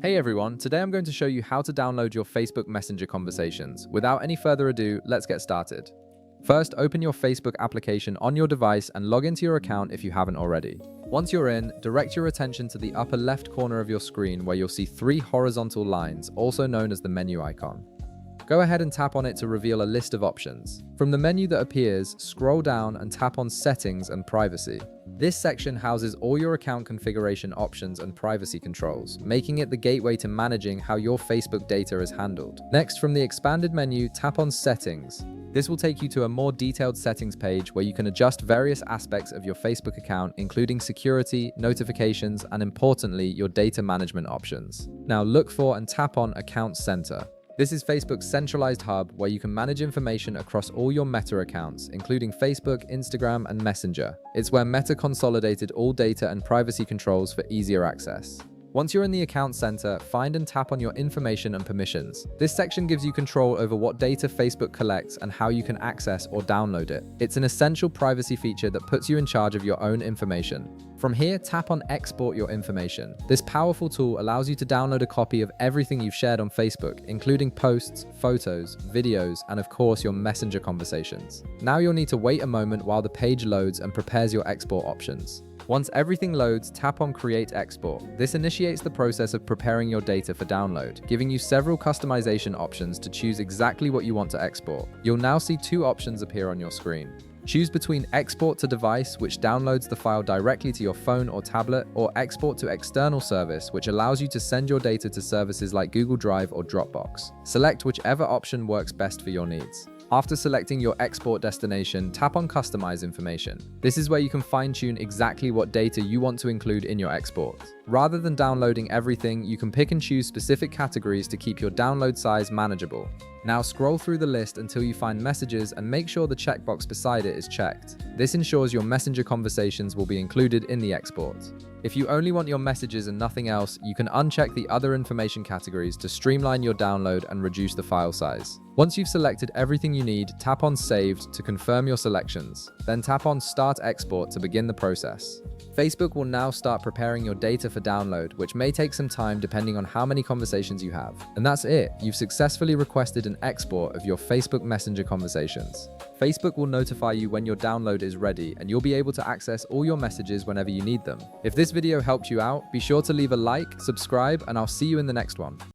Hey everyone, today I'm going to show you how to download your Facebook Messenger conversations. Without any further ado, let's get started. First, open your Facebook application on your device and log into your account if you haven't already. Once you're in, direct your attention to the upper left corner of your screen where you'll see three horizontal lines, also known as the menu icon. Go ahead and tap on it to reveal a list of options. From the menu that appears, scroll down and tap on Settings and Privacy. This section houses all your account configuration options and privacy controls, making it the gateway to managing how your Facebook data is handled. Next, from the expanded menu, tap on Settings. This will take you to a more detailed settings page where you can adjust various aspects of your Facebook account, including security, notifications, and importantly, your data management options. Now look for and tap on Account Center. This is Facebook's centralized hub where you can manage information across all your Meta accounts, including Facebook, Instagram, and Messenger. It's where Meta consolidated all data and privacy controls for easier access. Once you're in the Account Center, find and tap on your information and permissions. This section gives you control over what data Facebook collects and how you can access or download it. It's an essential privacy feature that puts you in charge of your own information. From here, tap on Export Your Information. This powerful tool allows you to download a copy of everything you've shared on Facebook, including posts, photos, videos, and of course your Messenger conversations. Now you'll need to wait a moment while the page loads and prepares your export options. Once everything loads, tap on Create Export. This initiates the process of preparing your data for download, giving you several customization options to choose exactly what you want to export. You'll now see two options appear on your screen. Choose between Export to Device, which downloads the file directly to your phone or tablet, or Export to External Service, which allows you to send your data to services like Google Drive or Dropbox. Select whichever option works best for your needs. After selecting your export destination, tap on Customize Information. This is where you can fine-tune exactly what data you want to include in your export. Rather than downloading everything, you can pick and choose specific categories to keep your download size manageable. Now scroll through the list until you find Messages and make sure the checkbox beside it is checked. This ensures your Messenger conversations will be included in the export. If you only want your messages and nothing else, you can uncheck the other information categories to streamline your download and reduce the file size. Once you've selected everything you need, tap on Saved to confirm your selections. Then tap on Start Export to begin the process. Facebook will now start preparing your data for download, which may take some time depending on how many conversations you have. And that's it. You've successfully requested an export of your Facebook Messenger conversations. Facebook will notify you when your download is ready, and you'll be able to access all your messages whenever you need them. If this video helped you out, be sure to leave a like, subscribe, and I'll see you in the next one.